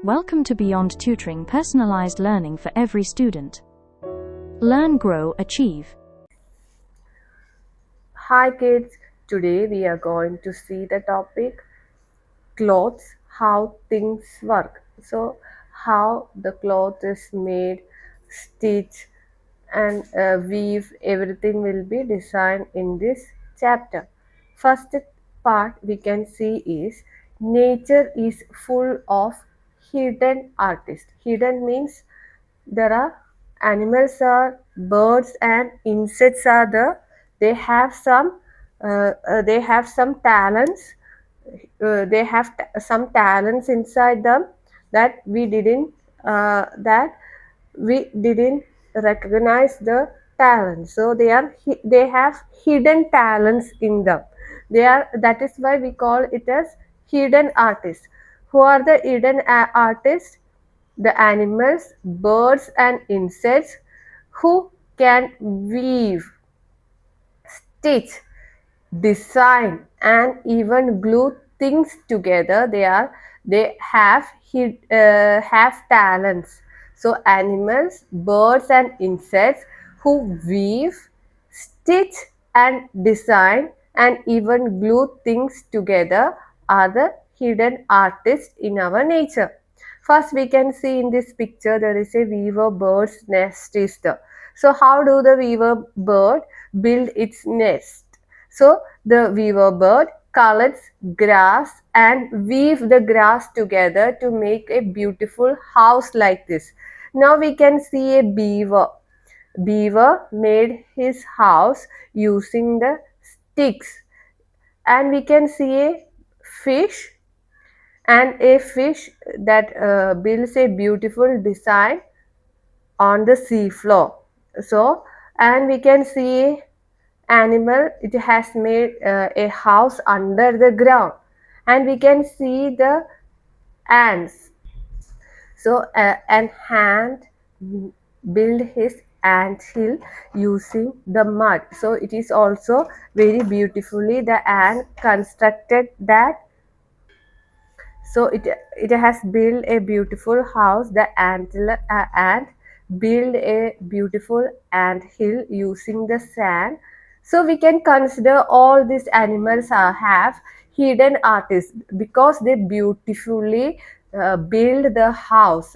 Welcome to Beyond Tutoring, personalized learning for every student. Learn, grow, achieve. Hi kids, today we are going to see the topic clothes, how things work. So how the cloth is made, stitch and weave, everything will be designed in this chapter. First part we can see is nature is full of hidden artists. Hidden means there are animals are birds and insects are there. They have some talents. Some talents inside them that we didn't recognize the talent. So they have hidden talents in them. That is why we call it as hidden artists. Who are the hidden artists? The animals, birds and insects who can weave, stitch, design and even glue things together. They have talents. So animals, birds and insects who weave, stitch and design and even glue things together are the hidden artists in our nature. First we can see in this picture there is a weaver bird's nest is there. So how do the weaver bird build its nest? So the weaver bird collects grass and weave the grass together to make a beautiful house like this. Now we can see a beaver. Beaver made his house using the sticks, and we can see a fish that builds a beautiful design on the sea floor. So, and we can see animal, it has made a house under the ground, and we can see the ants. So an ant build his ant hill using the mud. So it is also very beautifully the ant constructed that. So it has built a beautiful house. The ant build a beautiful ant hill using the sand. So we can consider all these animals have hidden artists because they beautifully build the house.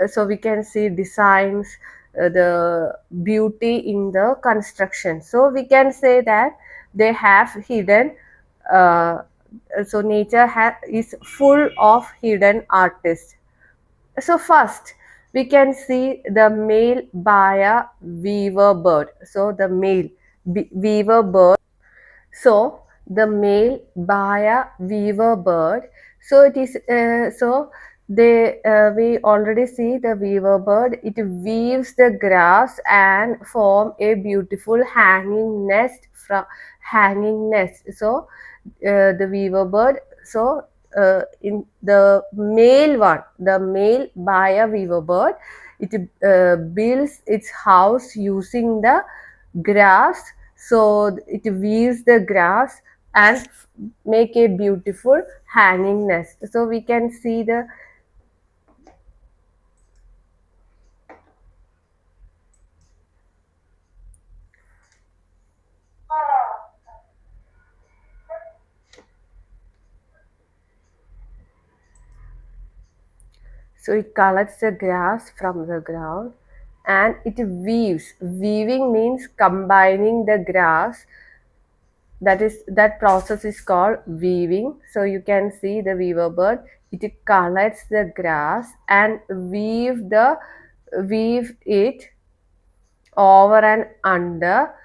So we can see designs, the beauty in the construction. So we can say that they have hidden. Uh, so nature is full of hidden artists. So first we can see the male buyer weaver bird. So the male weaver bird. So the male buyer weaver bird. So it is we already see the weaver bird. It weaves the grass and form a beautiful hanging nest from hanging nest. So the weaver bird. So in the male one, the male buyer weaver bird, it builds its house using the grass. So it weaves the grass and make a beautiful hanging nest. So we can see the so it collects the grass from the ground and it weaves. Weaving means combining the grass. That process is called weaving. So you can see the weaver bird, it collects the grass and weave it over and under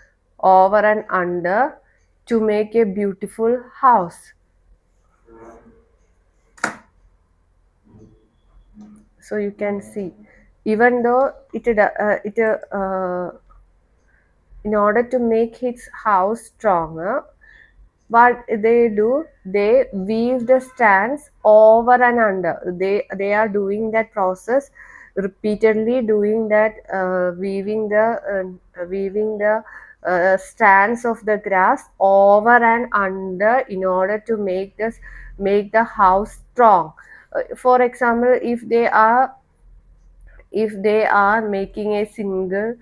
to make a beautiful house. So you can see, even though in order to make its house stronger, what they do, they weave the strands over and under. They are doing that process repeatedly, doing that weaving the strands of the grass over and under in order to make this make the house strong. For example, if they are making a single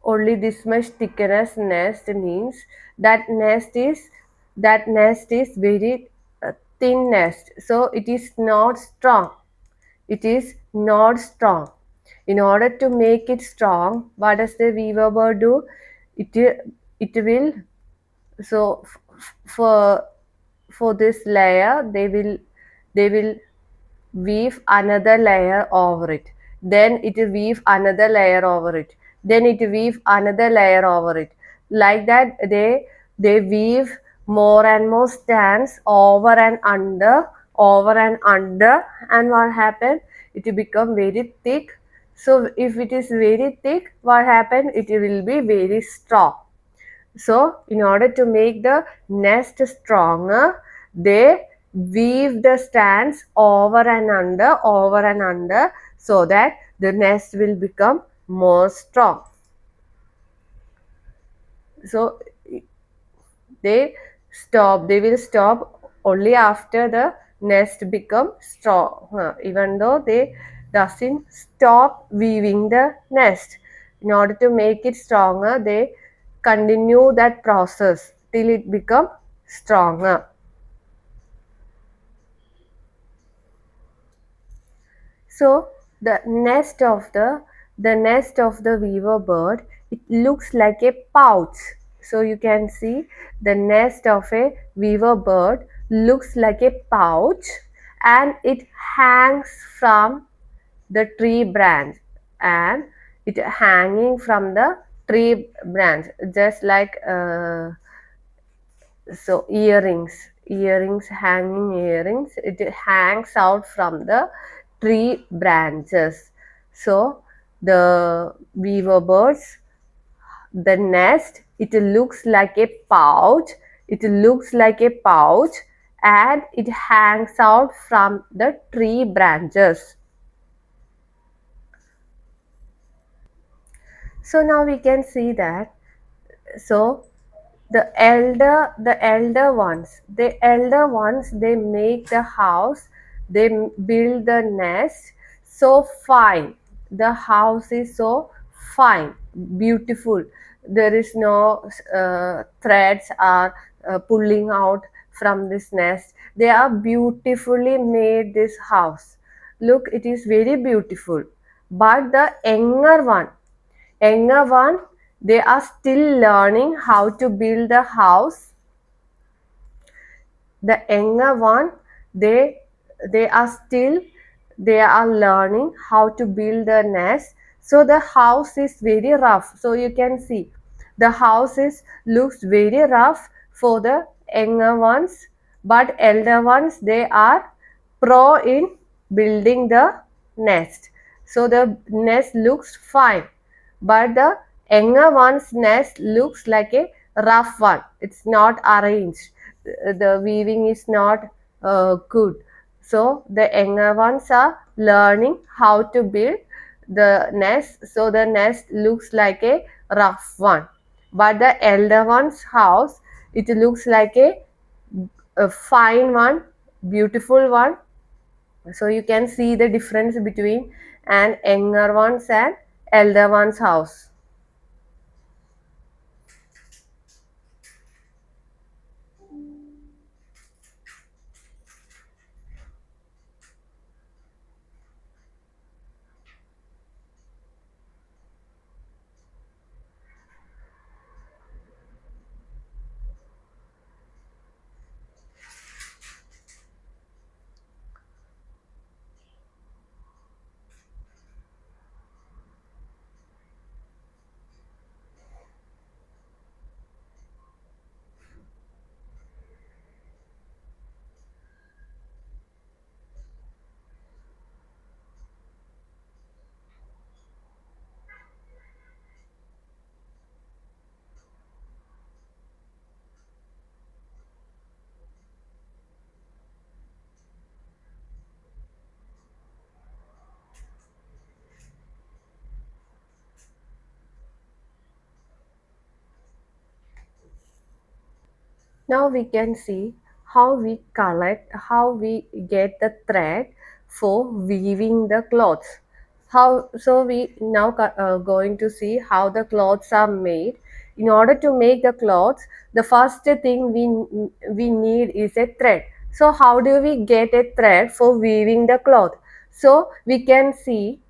only this much thickness nest, means that nest is very thin nest, so it is not strong. It is not strong. In order to make it strong, what does the weaver bird do? It will, so for this layer they will weave another layer over it, then it will weave another layer over it, then it weave another layer over it. Like that they weave more and more strands over and under, over and under, and what happened, it will become very thick. So if it is very thick, what happened, it will be very strong. So, in order to make the nest stronger, they weave the strands over and under, so that the nest will become more strong. So, they will stop only after the nest become strong, even though they doesn't stop weaving the nest. In order to make it stronger, they continue that process till it become stronger. So the nest of the weaver bird, it looks like a pouch. So you can see the nest of a weaver bird looks like a pouch, and it hangs from the tree branch, and it hanging from the tree branch, just like so earrings, hanging earrings, it hangs out from the tree branches. So the weaver birds, the nest, it looks like a pouch, and it hangs out from the tree branches. So now we can see that, so the elder ones they make the house, they build the nest so fine. The house is so fine, beautiful. There is no threads are pulling out from this nest. They are beautifully made this house. Look, it is very beautiful. But the younger one, they are still learning how to build a house. The younger one, they are still, they are learning how to build a nest. So the house is very rough. So you can see the house is looks very rough for the younger ones, but elder ones, they are pro in building the nest. So the nest looks fine, but the younger one's nest looks like a rough one. It's not arranged. The weaving is not good. So the younger ones are learning how to build the nest. So the nest looks like a rough one. But the elder one's house, it looks like a fine one, beautiful one. So you can see the difference between an younger one's and elder one's house. Now we can see how we collect, how we get the thread for weaving the clothes. So we now going to see how the clothes are made. In order to make the clothes, the first thing we need is a thread. So how do we get a thread for weaving the cloth? So we can see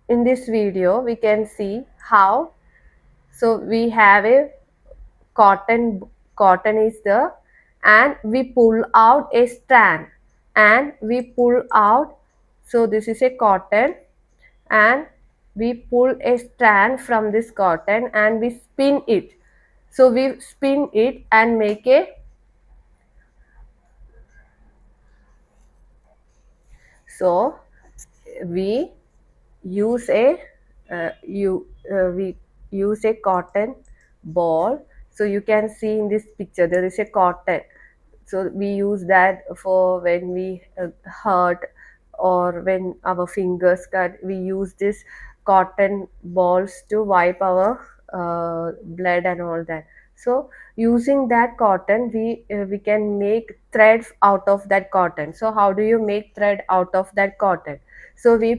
in this video, we can see how. So we have a cotton is there, and we pull out a strand, and we pull out. So this is a cotton, and we pull a strand from this cotton and we spin it. So we spin it and make a, so we use a we use a cotton ball. So you can see in this picture there is a cotton. So we use that for when we hurt or when our fingers cut. We use this cotton balls to wipe our blood and all that. So using that cotton, we can make threads out of that cotton. So how do you make thread out of that cotton? So we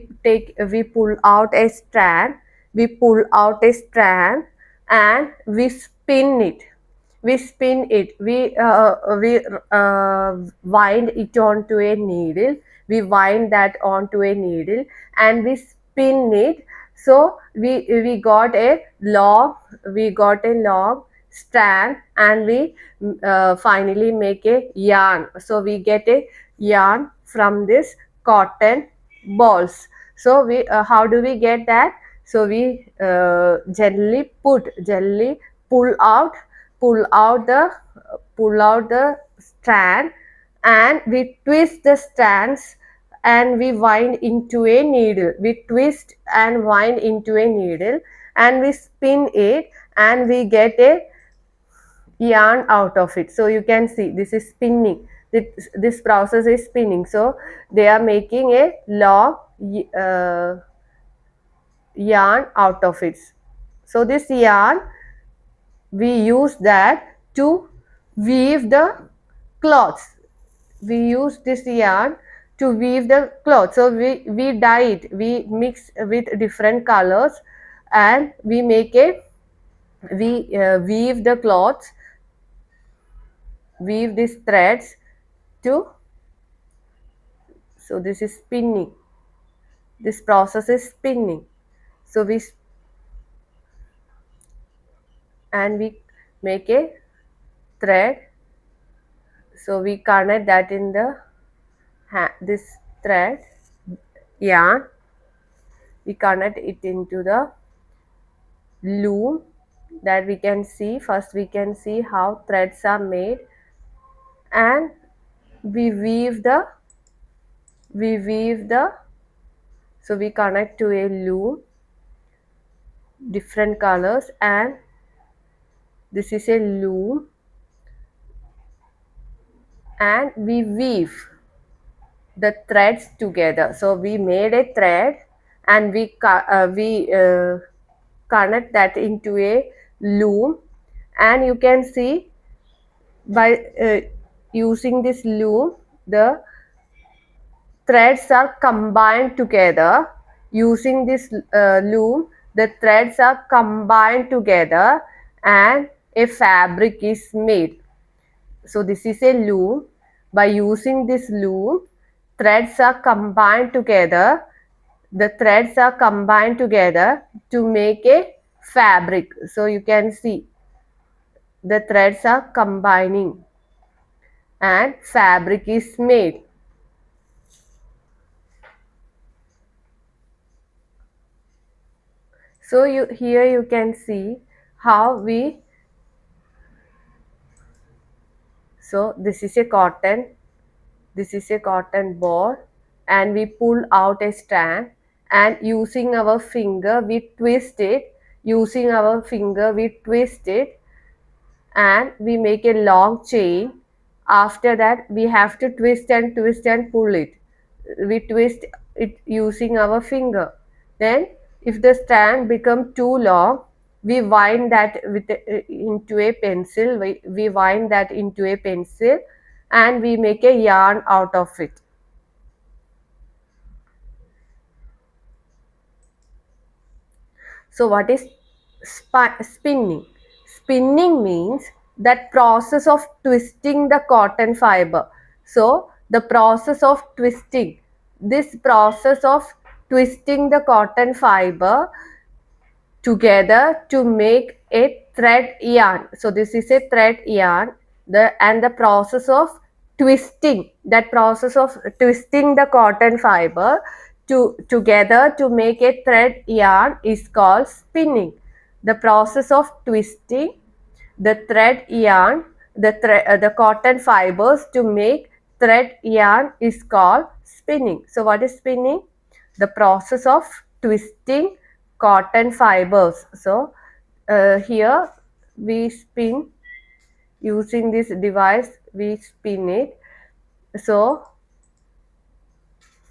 pull out a strand, and we spin it. We wind it onto a needle. We wind that onto a needle and we spin it. So we got a long strand, and we finally make a yarn. So we get a yarn from this cotton balls. So we how do we get that? So we gently pull out pull out the strand, and we twist the strands, and we wind into a needle. We twist and wind into a needle, and we spin it, and we get a yarn out of it. So you can see this is spinning. This process is spinning. So they are making a long yarn out of it. So this yarn, we use that to weave the cloths. We use this yarn to weave the cloth. So we dye it. We mix with different colors, and we weave the cloths, weave these threads to. So this is spinning. This process is spinning. So we make a thread. So we connect that in the this thread yarn. We connect it into the loom that we can see. First we can see how threads are made, and we weave the so we connect to a loom, different colors, and this is a loom, and we weave the threads together. So we made a thread, and we connect that into a loom, and you can see by using this loom, the threads are combined together. Using this loom, the threads are combined together, and a fabric is made. So this is a loom. By using this loom, threads are combined together. The threads are combined together to make a fabric. So you can see the threads are combining, and fabric is made. So here you can see how we. So this is a cotton ball, and we pull out a strand, and using our finger we twist it. And we make a long chain. After that we have to twist and pull it. We twist it using our finger. Then if the strand become too long, we wind that into a pencil. We wind that into a pencil, and we make a yarn out of it. So what is spinning? Spinning means that process of twisting the cotton fiber. So the process of twisting, this process of twisting the cotton fiber together to make a thread yarn. So this is a thread yarn. The process of twisting, that process of twisting the cotton fiber together to make a thread yarn is called spinning. The process of twisting the thread yarn, the cotton fibers to make thread yarn is called spinning. So what is spinning? The process of twisting cotton fibers. So here we spin using this device, we spin it. So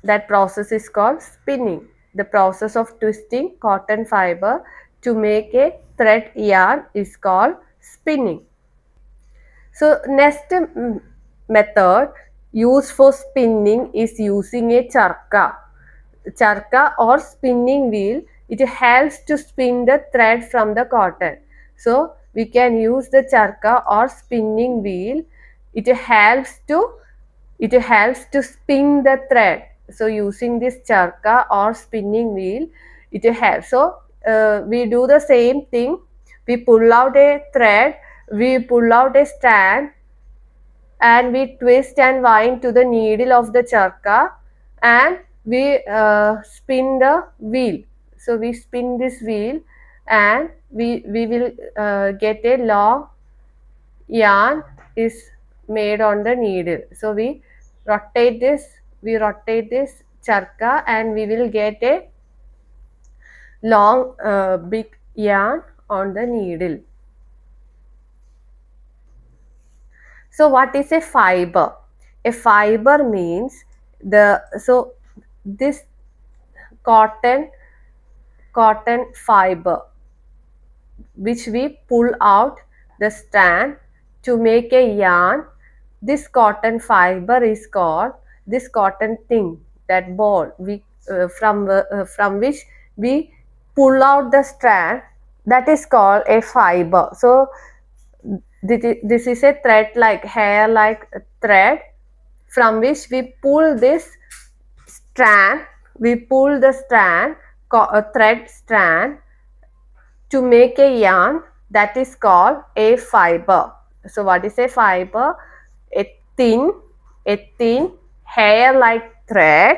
that process is called spinning. The process of twisting cotton fiber to make a thread yarn is called spinning. So next method used for spinning is using a charka or spinning wheel. It helps to spin the thread from the cotton. So we can use the charka or spinning wheel. It helps to spin the thread. So using this charka or spinning wheel, it helps. So we do the same thing. We pull out a thread, we pull out a strand, and we twist and wind to the needle of the charka, and we spin the wheel. So we spin this wheel, and we will get a long yarn is made on the needle. So we rotate this charka, and we will get a long big yarn on the needle. So what is a fiber? A fiber means this cotton fiber which we pull out the strand to make a yarn. This cotton fiber is called, this cotton thing, that ball from which we pull out the strand, that is called a fiber. So this is a thread, like hair like thread, from which we pull this strand, we pull the strand, thread strand, to make a yarn, that is called a fiber. So what is a fiber? A thin hair like thread.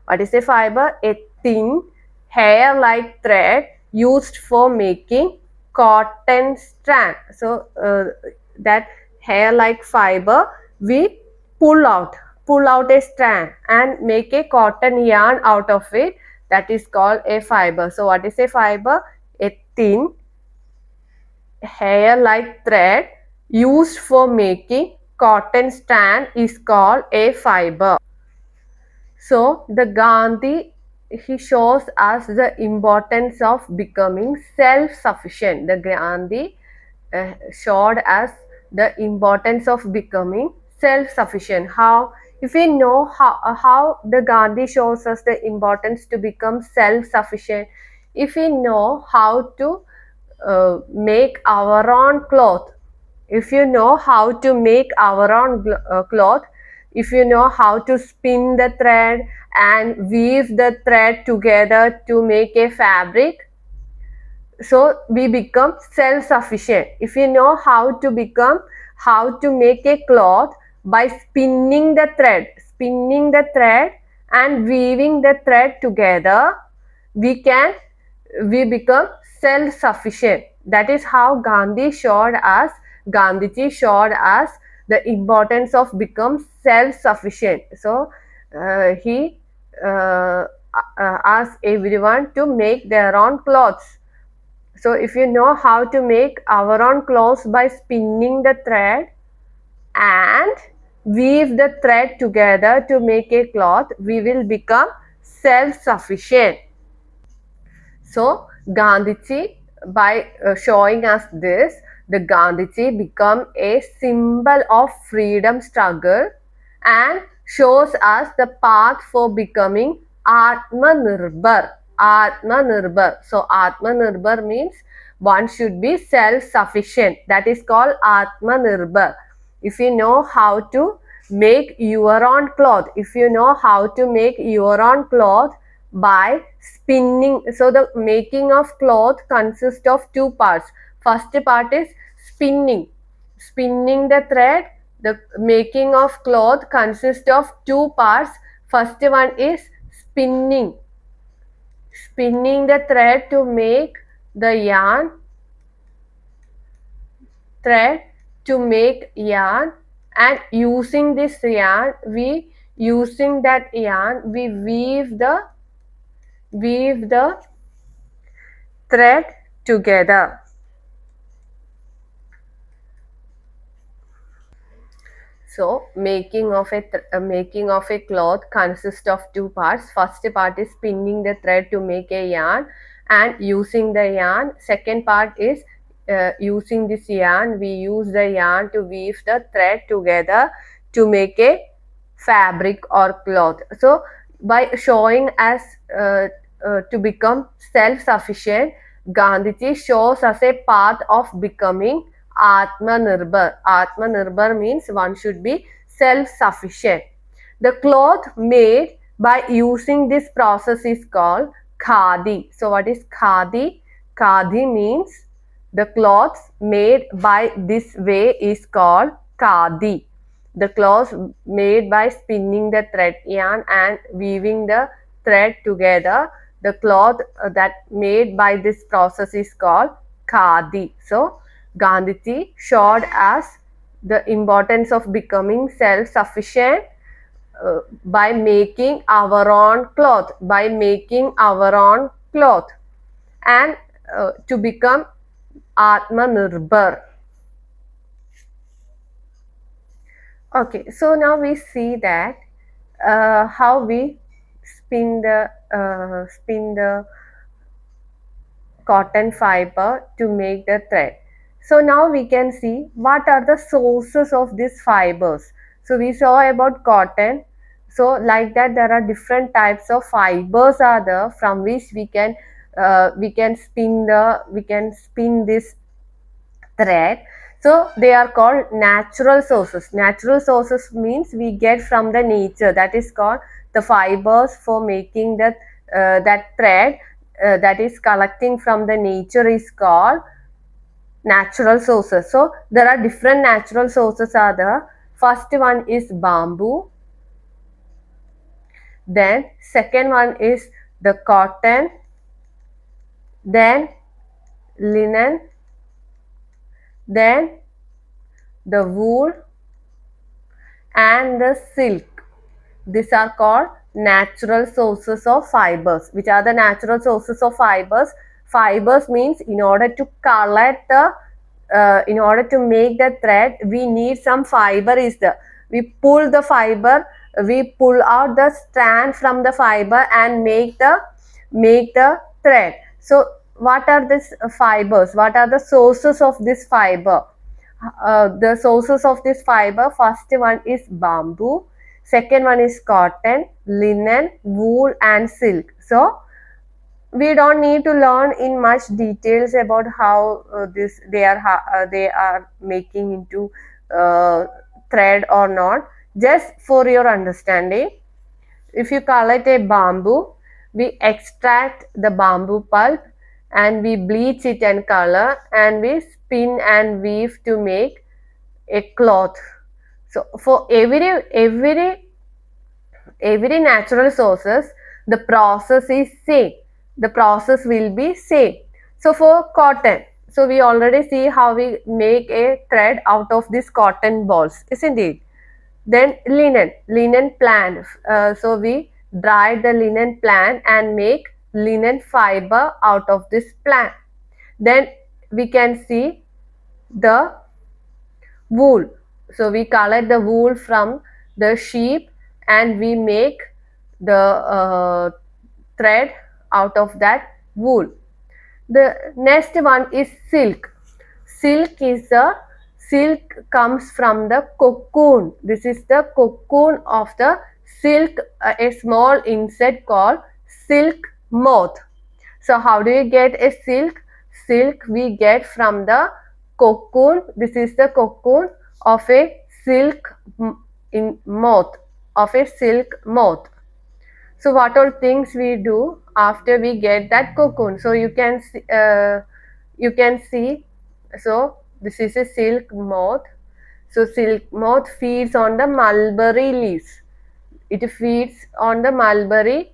What is a fiber? A thin hair like thread used for making cotton strand. So that hair like fiber we pull out a strand and make a cotton yarn out of it, that is called a fiber. So what is a fiber? A thin hair like thread used for making cotton strand is called a fiber. So the Gandhi, he shows us the importance of becoming self-sufficient. The Gandhi showed us the importance of becoming self-sufficient. How? If we know how the Gandhi shows us the importance to become self-sufficient, if we know how to make our own cloth, if you know how to make our own cloth, if you know how to spin the thread and weave the thread together to make a fabric, so we become self-sufficient. If you know how to make a cloth by spinning the thread and weaving the thread together, we become self-sufficient. That is how Gandhiji showed us the importance of become self-sufficient. So he asked everyone to make their own clothes. So if you know how to make our own clothes by spinning the thread and weave the thread together to make a cloth, we will become self-sufficient. So Gandhiji, by showing us this, the Gandhiji become a symbol of freedom struggle and shows us the path for becoming Atmanirbhar. Atmanirbhar. So Atmanirbhar means one should be self-sufficient. That is called Atmanirbhar. If you know how to make your own cloth, if you know how to make your own cloth by spinning. So the making of cloth consists of two parts. First part is spinning. Spinning the thread. The making of cloth consists of two parts. First one is spinning. Spinning the thread to make the yarn. Thread to make yarn, and using this yarn we weave the thread together. So making of a cloth consists of two parts. First part is spinning the thread to make a yarn and using the yarn. Second part is using this yarn. We use the yarn to weave the thread together to make a fabric or cloth. So by showing us to become self-sufficient, Gandhiji shows us a path of becoming Atmanirbhar. Atmanirbhar means one should be self-sufficient. The cloth made by using this process is called khadi. So what is khadi? Khadi means the cloths made by this way is called khadi. The cloth made by spinning the thread yarn and weaving the thread together. The cloth that made by this process is called khadi. So Gandhiji showed us the importance of becoming self-sufficient by making our own cloth, and to become Atmanirbhar. Okay, so now we see that how we spin the cotton fiber to make the thread. So now we can see what are the sources of these fibers. So we saw about cotton. So like that there are different types of fibers are there from which we can spin this thread. So they are called natural sources. Natural sources means we get from the nature. That is called the fibers for making that thread that is collecting from the nature is called natural sources. So there are different natural sources are there. First one is bamboo. Then second one is the cotton. Then linen. Then the wool and the silk. These are called natural sources of fibers. Which are the natural sources of fibers? Fibers means in order to collect in order to make the thread, we need some fiber is there. We pull the fiber, we pull out the strand from the fiber and make the thread. So what are these fibers? What are the sources of this fiber? The sources of this fiber, first one is bamboo, second one is cotton, linen, wool and silk. So we don't need to learn in much details about how they are making into thread or not. Just for your understanding, if you collect a bamboo, we extract the bamboo pulp and we bleach it and color and we spin and weave to make a cloth. So for every natural sources, the process is same. The process will be same. So for cotton, so we already see how we make a thread out of these cotton balls, isn't it? Then linen plant. So we dry the linen plant and make linen fiber out of this plant. Then we can see the wool. So we collect the wool from the sheep and we make the thread out of that wool. The next one is silk. silk comes from the cocoon. This is the cocoon of the silk, a small insect called silk moth. So how do you get a silk? Silk we get from the cocoon. This is the cocoon of a silk moth, of a silk moth. So what all things we do after we get that cocoon? So you can see. So this is a silk moth. So silk moth feeds on the mulberry leaves. It feeds on the mulberry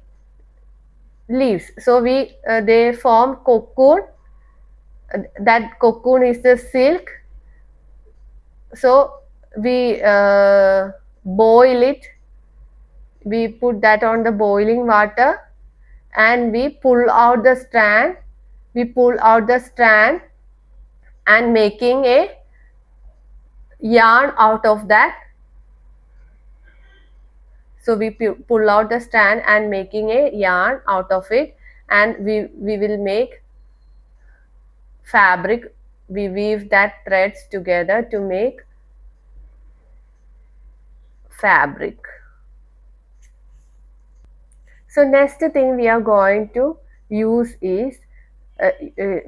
leaves. So they form cocoon. That cocoon is the silk. So we boil it. We put that on the boiling water and we pull out the strand. We pull out the strand and making a yarn out of that. So we pull out the strand and making a yarn out of it, and we will make fabric. We weave that threads together to make fabric. So next thing we are going to use is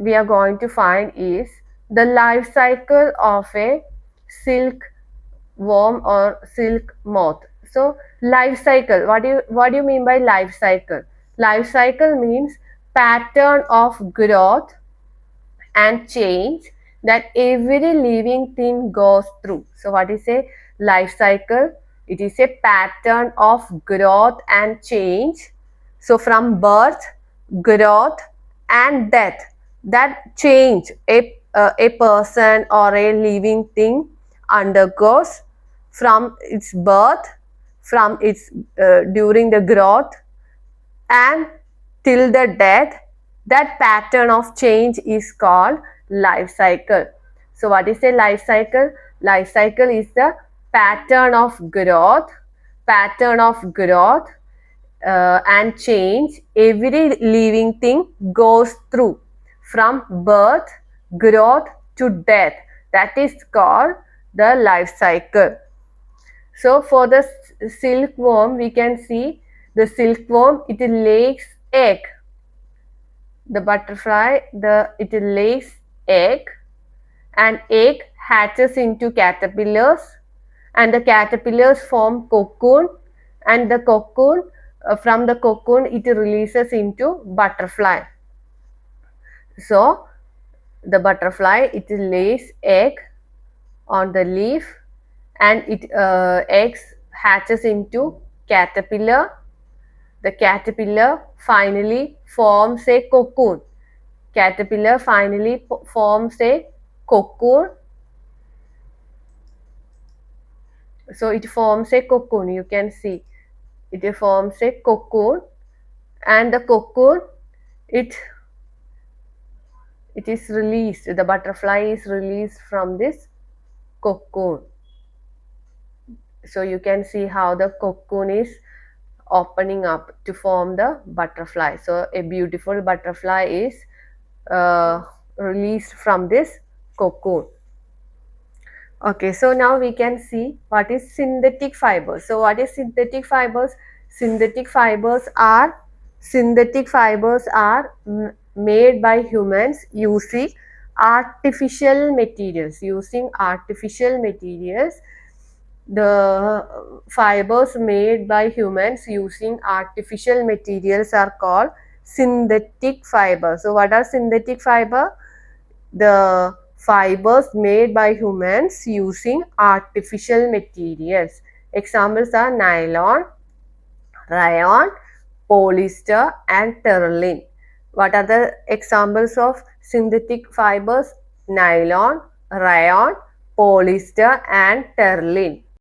we are going to find is the life cycle of a silk worm or silk moth. So life cycle, what do you mean by life cycle? Life cycle means pattern of growth and change that every living thing goes through. So what is a life cycle? It is a pattern of growth and change. So from birth, growth and death, that change a person or a living thing undergoes from its birth, from its during the growth and till the death. That pattern of change is called life cycle. So what is a life cycle? Life cycle is the pattern of growth and change every living thing goes through from birth, growth to death. That is called the life cycle. So for the silkworm, we can see the silkworm, it lays egg. The butterfly, it lays egg, and egg hatches into caterpillars, and the caterpillars form cocoon, and the cocoon, from the cocoon it releases into butterfly. So the butterfly, it lays egg on the leaf, and it eggs hatches into caterpillar. The caterpillar finally forms a cocoon. Caterpillar finally forms a cocoon. So it forms a cocoon. You can see it forms a cocoon, and the cocoon, it is released. The butterfly is released from this cocoon. So you can see how the cocoon is opening up to form the butterfly. So a beautiful butterfly is released from this cocoon. Okay, so now we can see what is synthetic fibers. So what is synthetic fibers? Synthetic fibers are made by humans using artificial materials. The fibers made by humans using artificial materials are called synthetic fibers. So what are synthetic fiber? The fibers made by humans using artificial materials. Examples are nylon, rayon, polyester and terylene. What are the examples of synthetic fibers? Nylon, rayon, polyester and terylene.